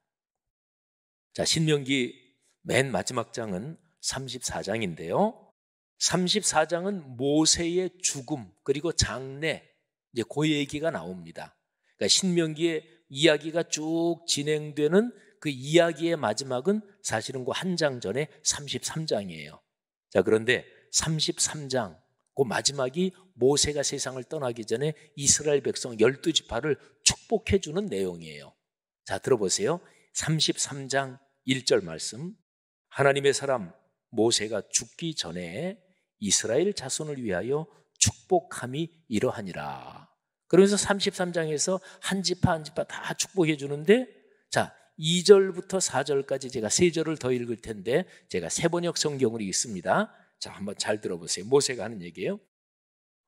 자, 신명기 맨 마지막 장은 34장인데요. 34장은 모세의 죽음 그리고 장례, 이제 그 얘기가 나옵니다. 그러니까 신명기의 이야기가 쭉 진행되는 그 이야기의 마지막은 사실은 그 한 장 전에 33장이에요. 자, 그런데 33장 그 마지막이 모세가 세상을 떠나기 전에 이스라엘 백성 12지파를 축복해 주는 내용이에요. 자, 들어보세요. 33장 1절 말씀. 하나님의 사람 모세가 죽기 전에 이스라엘 자손을 위하여 축복함이 이러하니라. 그러면서 33장에서 한 지파 한 지파 다 축복해 주는데, 자, 2절부터 4절까지 제가 3절을 더 읽을 텐데 제가 세번역 성경으로 읽습니다. 자, 한번 잘 들어보세요. 모세가 하는 얘기예요.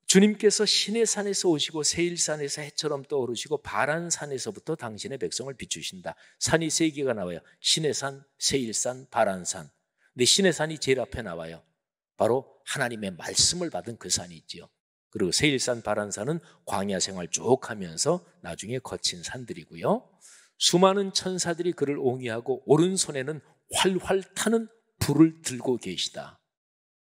주님께서 시내산에서 오시고 세일산에서 해처럼 떠오르시고 바란산에서부터 당신의 백성을 비추신다. 산이 3개가 나와요. 시내산, 세일산, 바란산. 근데 시내산이 제일 앞에 나와요. 바로 하나님의 말씀을 받은 그 산이 있지요. 그리고 세일산, 바란산은 광야 생활 쭉 하면서 나중에 거친 산들이고요. 수많은 천사들이 그를 옹이하고 오른손에는 활활 타는 불을 들고 계시다.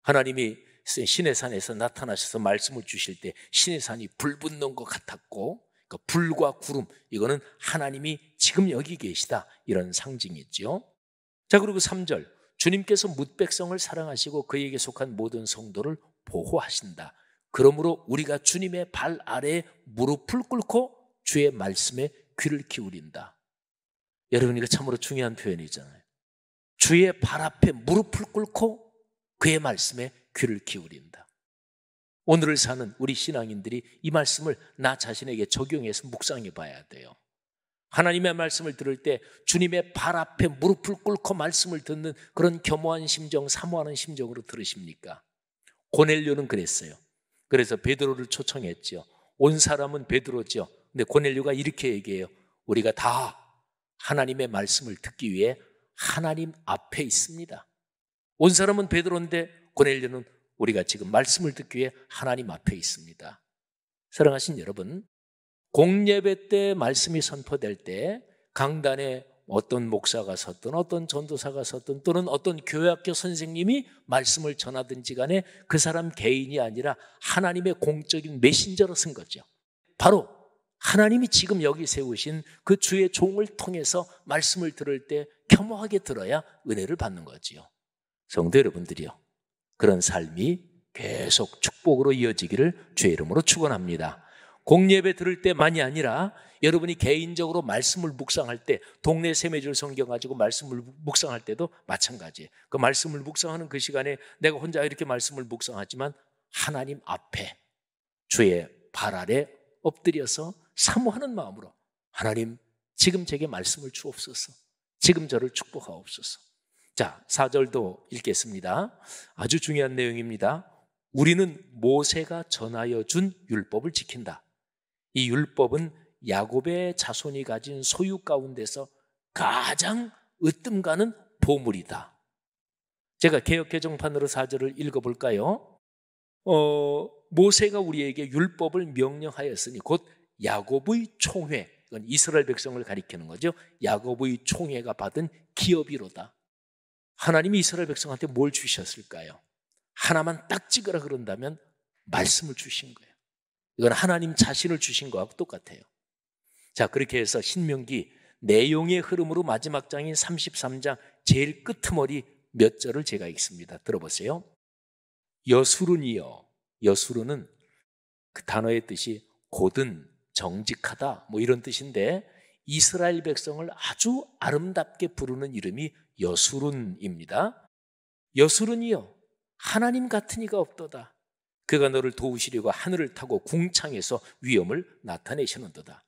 하나님이 시내산에서 나타나셔서 말씀을 주실 때 시내산이 불 붙는 것 같았고, 그 불과 구름, 이거는 하나님이 지금 여기 계시다, 이런 상징이죠. 자, 그리고 3절. 주님께서 뭇 백성을 사랑하시고 그에게 속한 모든 성도를 보호하신다. 그러므로 우리가 주님의 발 아래에 무릎을 꿇고 주의 말씀에 귀를 기울인다. 여러분, 이거 참으로 중요한 표현이잖아요. 주의 발 앞에 무릎을 꿇고 그의 말씀에 귀를 기울인다. 오늘을 사는 우리 신앙인들이 이 말씀을 나 자신에게 적용해서 묵상해 봐야 돼요. 하나님의 말씀을 들을 때 주님의 발 앞에 무릎을 꿇고 말씀을 듣는 그런 겸허한 심정, 사모하는 심정으로 들으십니까? 고넬료는 그랬어요. 그래서 베드로를 초청했죠. 온 사람은 베드로죠. 근데 고넬료가 이렇게 얘기해요. 우리가 다 하나님의 말씀을 듣기 위해 하나님 앞에 있습니다. 온 사람은 베드로인데 고넬료는 우리가 지금 말씀을 듣기 위해 하나님 앞에 있습니다. 사랑하신 여러분, 공예배 때 말씀이 선포될 때 강단에 어떤 목사가 섰든 어떤 전도사가 섰든 또는 어떤 교회학교 선생님이 말씀을 전하든지 간에 그 사람 개인이 아니라 하나님의 공적인 메신저로 쓴 거죠. 바로 하나님이 지금 여기 세우신 그 주의 종을 통해서 말씀을 들을 때 겸허하게 들어야 은혜를 받는 거지요. 성도 여러분들이요, 그런 삶이 계속 축복으로 이어지기를 주의 이름으로 축원합니다. 공예배 들을 때만이 아니라 여러분이 개인적으로 말씀을 묵상할 때, 동네 세매줄 성경 가지고 말씀을 묵상할 때도 마찬가지예요. 그 말씀을 묵상하는 그 시간에 내가 혼자 이렇게 말씀을 묵상하지만 하나님 앞에 주의 발 아래 엎드려서 사모하는 마음으로, 하나님 지금 제게 말씀을 주옵소서, 지금 저를 축복하옵소서. 자, 4절도 읽겠습니다. 아주 중요한 내용입니다. 우리는 모세가 전하여 준 율법을 지킨다. 이 율법은 야곱의 자손이 가진 소유 가운데서 가장 으뜸 가는 보물이다. 제가 개역개정판으로 4절을 읽어볼까요? 모세가 우리에게 율법을 명령하였으니 곧 야곱의 총회, 이건 이스라엘 백성을 가리키는 거죠. 야곱의 총회가 받은 기업이로다. 하나님이 이스라엘 백성한테 뭘 주셨을까요? 하나만 딱 찍으라 그런다면 말씀을 주신 거예요. 이건 하나님 자신을 주신 거하고 똑같아요. 자, 그렇게 해서 신명기 내용의 흐름으로 마지막 장인 33장 제일 끄트머리 몇 절을 제가 읽습니다. 들어보세요. 여수룬이여. 여수룬은 그 단어의 뜻이 곧은 정직하다 뭐 이런 뜻인데 이스라엘 백성을 아주 아름답게 부르는 이름이 여수룬입니다. 여수룬이여, 하나님 같은 이가 없도다. 그가 너를 도우시려고 하늘을 타고 궁창에서 위엄을 나타내시는도다.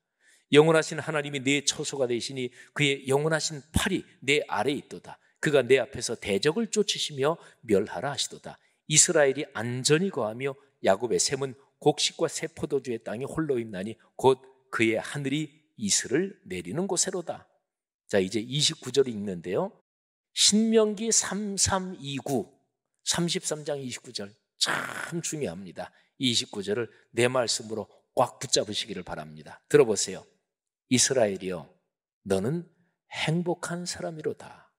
영원하신 하나님이 내 처소가 되시니 그의 영원하신 팔이 내 아래에 있도다. 그가 내 앞에서 대적을 쫓으시며 멸하라 하시도다. 이스라엘이 안전히 거하며 야곱의 샘은 곡식과 새 포도주의 땅에 홀로 있나니 곧 그의 하늘이 이슬을 내리는 곳에로다. 자, 이제 29절 읽는데요. 신명기 3329 33장 29절 참 중요합니다. 29절을 내 말씀으로 꽉 붙잡으시기를 바랍니다. 들어보세요. 이스라엘이여, 너는 행복한 사람이로다.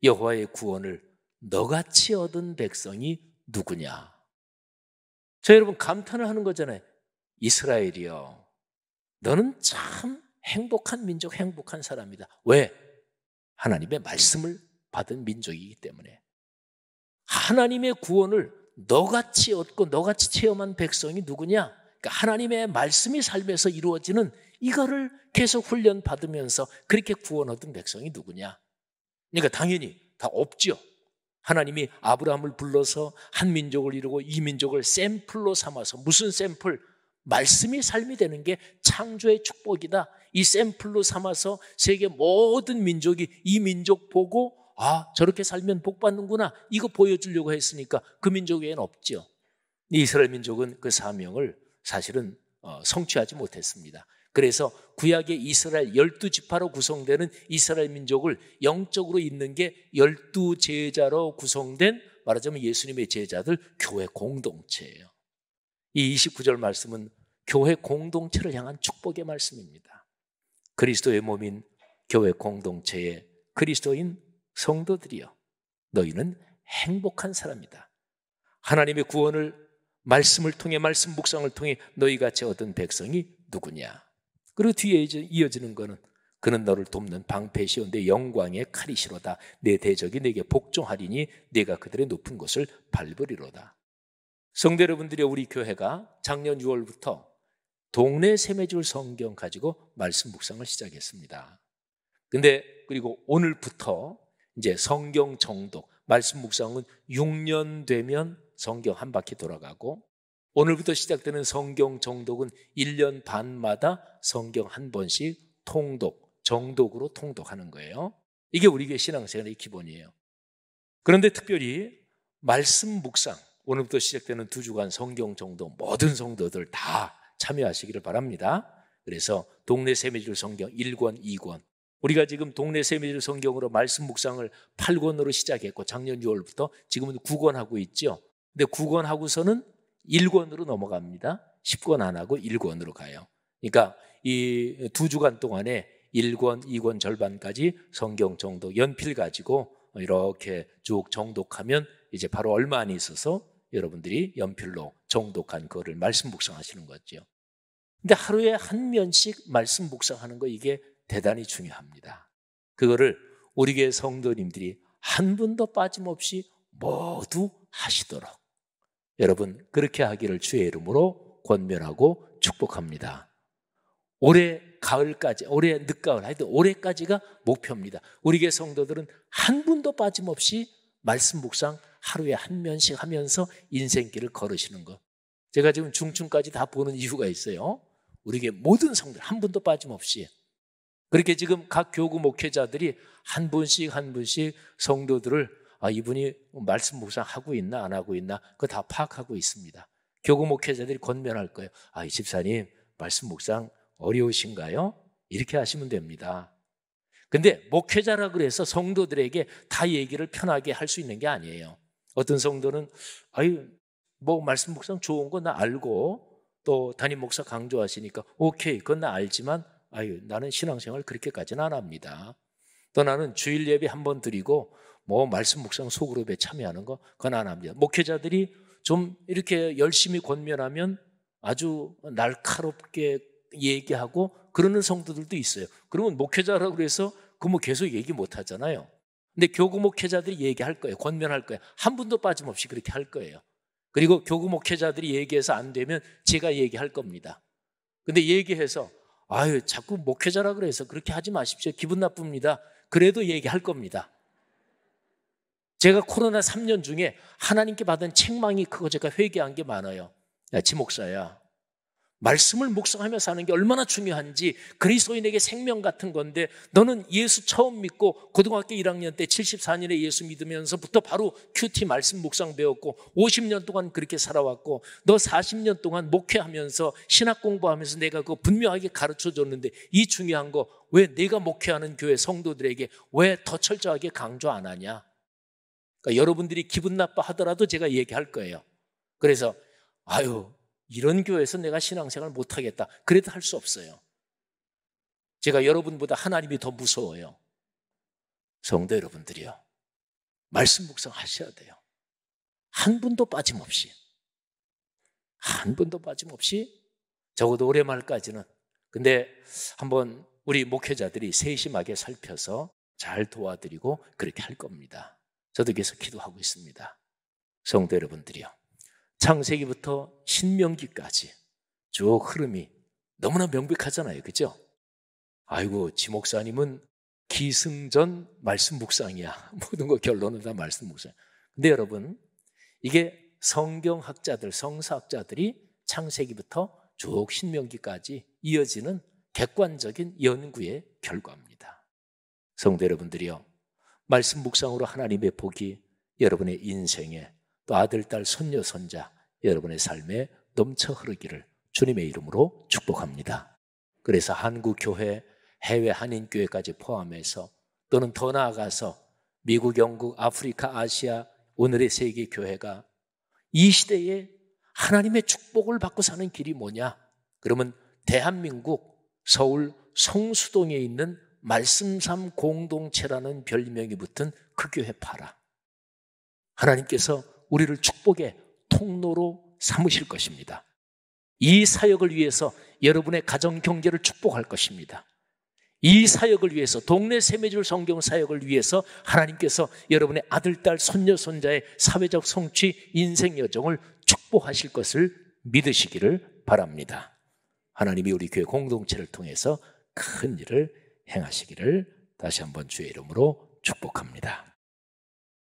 여호와의 구원을 너같이 얻은 백성이 누구냐? 자, 여러분 감탄을 하는 거잖아요. 이스라엘이여, 너는 참 행복한 민족, 행복한 사람이다. 왜? 하나님의 말씀을 받은 민족이기 때문에. 하나님의 구원을 너같이 얻고 너같이 체험한 백성이 누구냐? 그러니까 하나님의 말씀이 삶에서 이루어지는 이거를 계속 훈련받으면서 그렇게 구원 얻은 백성이 누구냐? 그러니까 당연히 다 없죠. 하나님이 아브라함을 불러서 한 민족을 이루고 이 민족을 샘플로 삼아서, 무슨 샘플? 말씀이 삶이 되는 게 창조의 축복이다. 이 샘플로 삼아서 세계 모든 민족이 이 민족 보고 저렇게 살면 복 받는구나, 이거 보여주려고 했으니까 그 민족 외에는 없죠. 이스라엘 민족은 그 사명을 사실은 성취하지 못했습니다. 그래서 구약의 이스라엘 12지파로 구성되는 이스라엘 민족을 영적으로 잇는 게 12제자로 구성된, 말하자면 예수님의 제자들, 교회 공동체예요. 이 29절 말씀은 교회 공동체를 향한 축복의 말씀입니다. 그리스도의 몸인 교회 공동체의 그리스도인 성도들이여, 너희는 행복한 사람이다. 하나님의 구원을 말씀을 통해, 말씀 묵상을 통해 너희같이 얻은 백성이 누구냐? 그리고 뒤에 이제 이어지는 거는 그는 너를 돕는 방패시오 내 영광의 칼이시로다. 내 대적이 내게 복종하리니 내가 그들의 높은 곳을 밟으리로다. 성도 여러분들이, 우리 교회가 작년 6월부터 동네 세매줄 성경 가지고 말씀 묵상을 시작했습니다. 근데 그리고 오늘부터 이제 성경 정독, 말씀 묵상은 6년 되면 성경 한 바퀴 돌아가고, 오늘부터 시작되는 성경 정독은 1년 반마다 성경 한 번씩 통독, 정독으로 통독하는 거예요. 이게 우리 교회 신앙생활의 기본이에요. 그런데 특별히 말씀 묵상, 오늘부터 시작되는 2주간 성경 정독, 모든 성도들 다 참여하시기를 바랍니다. 그래서 동네 세매줄 성경 1권, 2권, 우리가 지금 동네 세매줄 성경으로 말씀 묵상을 8권으로 시작했고 작년 6월부터 지금은 9권 하고 있죠. 근데 9권 하고서는 1권으로 넘어갑니다. 10권 안 하고 1권으로 가요. 그러니까 이 2주간 동안에 1권, 2권 절반까지 성경 정독 연필 가지고 이렇게 쭉 정독하면 이제 바로 얼마 안 있어서 여러분들이 연필로 정독한 그거를 말씀 묵상하시는 거죠. 근데 하루에 한 면씩 말씀 묵상하는 거, 이게 대단히 중요합니다. 그거를 우리 교회 성도님들이 한 분도 빠짐없이 모두 하시도록 여러분 그렇게 하기를 주의 이름으로 권면하고 축복합니다. 올해 가을까지, 올해 늦가을, 하여튼 올해까지가 목표입니다. 우리 교회 성도들은 한 분도 빠짐없이 말씀 묵상 하루에 한 면씩 하면서 인생길을 걸으시는 것. 제가 지금 중층까지 다 보는 이유가 있어요. 우리 교회 모든 성도들 한 분도 빠짐없이 그렇게 지금 각 교구 목회자들이 한 분씩 한 분씩 성도들을 이분이 말씀 묵상 하고 있나 안 하고 있나 그거 다 파악하고 있습니다. 교구 목회자들이 권면할 거예요. 이 집사님 말씀 묵상 어려우신가요? 이렇게 하시면 됩니다. 근데 목회자라 그래서 성도들에게 다 얘기를 편하게 할 수 있는 게 아니에요. 어떤 성도는 뭐 말씀 묵상 좋은 거 나 알고, 또 담임 목사 강조하시니까 오케이 그건 나 알지만 나는 신앙생활 그렇게까지는 안 합니다. 또 나는 주일 예배 한번 드리고 뭐 말씀 묵상 소그룹에 참여하는 거 그건 안 합니다. 목회자들이 좀 이렇게 열심히 권면하면 아주 날카롭게 얘기하고 그러는 성도들도 있어요. 그러면 목회자라고 그래서 그 뭐 계속 얘기 못 하잖아요. 근데 교구 목회자들이 얘기할 거예요. 권면할 거예요. 한 분도 빠짐없이 그렇게 할 거예요. 그리고 교구 목회자들이 얘기해서 안 되면 제가 얘기할 겁니다. 근데 얘기해서 자꾸 목회자라 그래서 그렇게 하지 마십시오. 기분 나쁩니다. 그래도 얘기할 겁니다. 제가 코로나 3년 중에 하나님께 받은 책망이 크고 제가 회개한 게 많아요. 야, 지목사야. 말씀을 묵상하며 사는 게 얼마나 중요한지, 그리스도인에게 생명 같은 건데 너는 예수 처음 믿고 고등학교 1학년 때 74년에 예수 믿으면서부터 바로 큐티 말씀 묵상 배웠고 50년 동안 그렇게 살아왔고 너 40년 동안 목회하면서 신학 공부하면서 내가 그거 분명하게 가르쳐줬는데 이 중요한 거 왜 내가 목회하는 교회 성도들에게 왜 더 철저하게 강조 안 하냐? 그러니까 여러분들이 기분 나빠 하더라도 제가 얘기할 거예요. 그래서 이런 교회에서 내가 신앙생활 못하겠다 그래도 할 수 없어요. 제가 여러분보다 하나님이 더 무서워요. 성도 여러분들이요, 말씀 묵상 하셔야 돼요. 한 분도 빠짐없이, 한 분도 빠짐없이, 적어도 올해 말까지는. 근데 한번 우리 목회자들이 세심하게 살펴서 잘 도와드리고 그렇게 할 겁니다. 저도 계속 기도하고 있습니다. 성도 여러분들이요, 창세기부터 신명기까지 쭉 흐름이 너무나 명백하잖아요. 그죠? 지 목사님은 기승전 말씀 묵상이야. 모든 거 결론은 다 말씀 묵상. 근데 여러분, 이게 성경학자들, 성사학자들이 창세기부터 쭉 신명기까지 이어지는 객관적인 연구의 결과입니다. 성도 여러분들이요, 말씀 묵상으로 하나님의 복이 여러분의 인생에, 또 아들, 딸, 손녀, 손자 여러분의 삶에 넘쳐 흐르기를 주님의 이름으로 축복합니다. 그래서 한국교회, 해외 한인교회까지 포함해서, 또는 더 나아가서 미국, 영국, 아프리카, 아시아, 오늘의 세계교회가 이 시대에 하나님의 축복을 받고 사는 길이 뭐냐? 그러면 대한민국 서울 성수동에 있는 말씀삼 공동체라는 별명이 붙은 그 교회 봐라. 하나님께서 우리를 축복의 통로로 삼으실 것입니다. 이 사역을 위해서 여러분의 가정 경제를 축복할 것입니다. 이 사역을 위해서, 동네 세매줄 성경 사역을 위해서 하나님께서 여러분의 아들, 딸, 손녀, 손자의 사회적 성취, 인생 여정을 축복하실 것을 믿으시기를 바랍니다. 하나님이 우리 교회 공동체를 통해서 큰 일을 행하시기를 다시 한번 주의 이름으로 축복합니다.